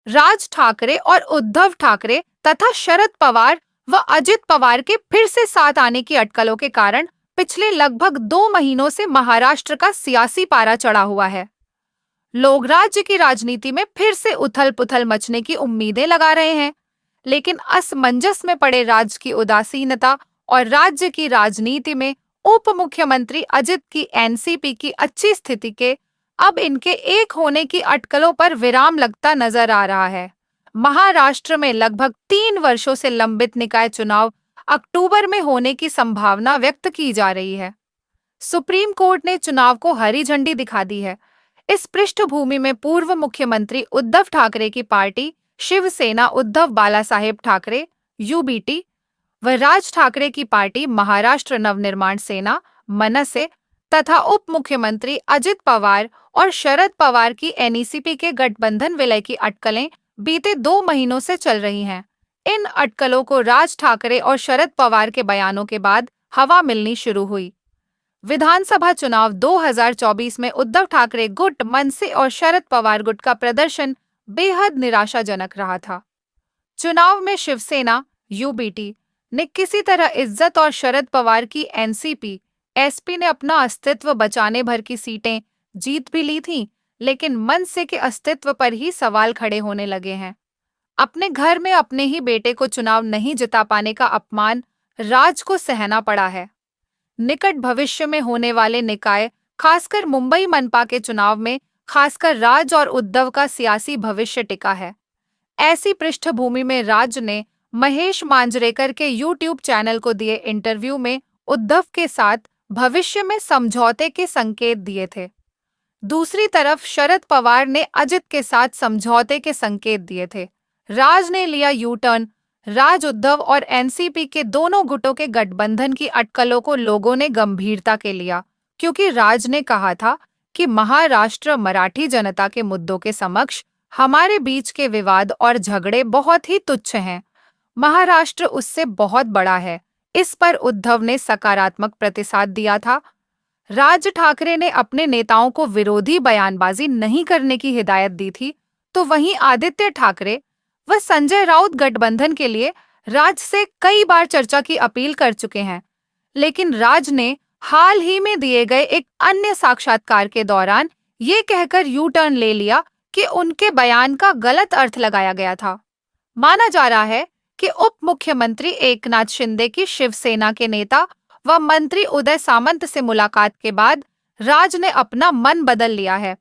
राज ठाकरे और उद्धव ठाकरे तथा शरद पवार व अजित पवार के फिर से साथ आने की अटकलों के कारण पिछले लगभग 2 महीनों से महाराष्ट्र का सियासी पारा चढ़ा हुआ है। लोग राज्य की राजनीति में फिर से उथल-पुथल मचने की उम्मीदें लगा रहे हैं, लेकिन असमंजस में पड़े राज्य की उदासीनता और राज्य की राजनीति में उप मुख्यमंत्री अजित की एनसीपी की अच्छी स्थिति के अब इनके एक होने की अटकलों पर विराम लगता नजर आ रहा है। महाराष्ट्र में लगभग 3 वर्षों से लंबित निकाय चुनाव अक्टूबर में होने की संभावना व्यक्त की जा रही है। सुप्रीम कोर्ट ने चुनाव को हरी झंडी दिखा दी है। इस पृष्ठभूमि में पूर्व मुख्यमंत्री उद्धव ठाकरे की पार्टी शिवसेना उद्धव बालासाहेब ठाकरे यूबीटी व राज ठाकरे की पार्टी महाराष्ट्र नवनिर्माण सेना मनसे तथा उप मुख्यमंत्री अजित पवार और शरद पवार की एनसीपी के गठबंधन विलय की अटकलें बीते 2 महीनों से चल रही हैं। इन अटकलों को राज ठाकरे और शरद पवार के बयानों के बाद हवा मिलनी शुरू हुई। विधानसभा चुनाव 2024 में उद्धव ठाकरे गुट मनसे और शरद पवार गुट का प्रदर्शन बेहद निराशाजनक रहा था। चुनाव में शिवसेना यूबीटी ने किसी तरह इज्जत और शरद पवार की एनसीपी एसपी ने अपना अस्तित्व बचाने भर की सीटें जीत भी ली थीं, लेकिन मनसे के अस्तित्व पर ही सवाल खड़े होने लगे हैं। अपने घर में अपने ही बेटे को चुनाव नहीं जिता पाने का अपमान राज को सहना पड़ा है। निकट भविष्य में होने वाले निकाय, खासकर मुंबई मनपा के चुनाव में खासकर राज और उद्धव का सियासी भविष्य टिका है। ऐसी पृष्ठभूमि में राज ने महेश मांजरेकर के यूट्यूब चैनल को दिए इंटरव्यू में उद्धव के साथ भविष्य में समझौते के संकेत दिए थे। दूसरी तरफ शरद पवार ने अजित के साथ समझौते के संकेत दिए थे। राज ने लिया यू टर्न। राज उद्धव और एनसीपी के दोनों गुटों के गठबंधन की अटकलों को लोगों ने गंभीरता के लिया, क्योंकि राज ने कहा था कि महाराष्ट्र मराठी जनता के मुद्दों के समक्ष हमारे बीच के विवाद और झगड़े बहुत ही तुच्छ हैं। महाराष्ट्र उससे बहुत बड़ा है। इस पर उद्धव ने सकारात्मक प्रतिसाद दिया था। राज ठाकरे ने अपने नेताओं को विरोधी बयानबाजी नहीं करने की हिदायत दी थी, तो वहीं आदित्य ठाकरे व संजय राउत गठबंधन के लिए राज से कई बार चर्चा की अपील कर चुके हैं, लेकिन राज ने हाल ही में दिए गए एक अन्य साक्षात्कार के दौरान ये कहकर यू टर्न ले लिया कि उनके बयान का गलत अर्थ लगाया गया था। माना जा रहा है कि उप मुख्यमंत्री एकनाथ शिंदे की शिवसेना के नेता व मंत्री उदय सामंत से मुलाकात के बाद राज ने अपना मन बदल लिया है।